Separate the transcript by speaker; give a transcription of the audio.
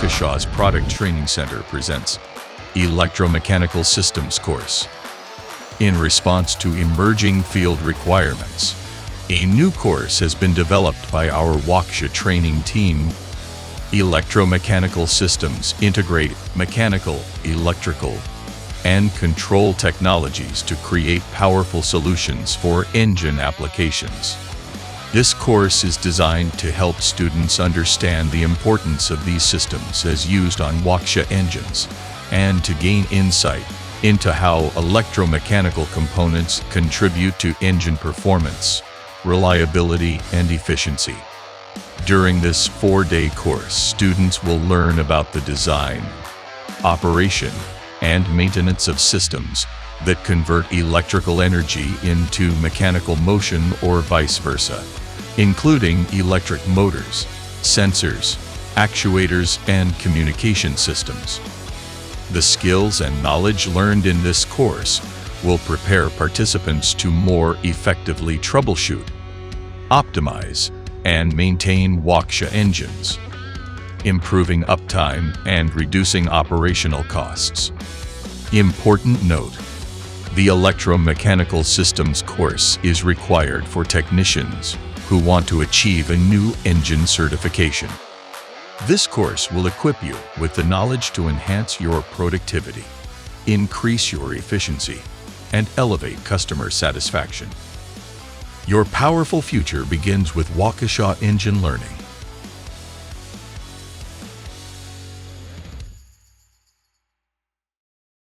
Speaker 1: Waukesha's Product Training Center presents Electromechanical Systems course. In response to emerging field requirements, a new course has been developed by our Waukesha training team. Electromechanical systems integrate mechanical, electrical, and control technologies to create powerful solutions for engine applications. This course is designed to help students understand the importance of these systems as used on Waukesha engines and to gain insight into how electromechanical components contribute to engine performance, reliability, and efficiency. During this 4-day course, students will learn about the design, operation, and maintenance of systems that convert electrical energy into mechanical motion or vice versa, including electric motors, sensors, actuators, and communication systems. The skills and knowledge learned in this course will prepare participants to more effectively troubleshoot, optimize, and maintain Waukesha engines, improving uptime and reducing operational costs. Important note: the Electromechanical Systems course is required for technicians who want to achieve a new engine certification. This course will equip you with the knowledge to enhance your productivity, increase your efficiency, and elevate customer satisfaction. Your powerful future begins with Waukesha Engine Learning.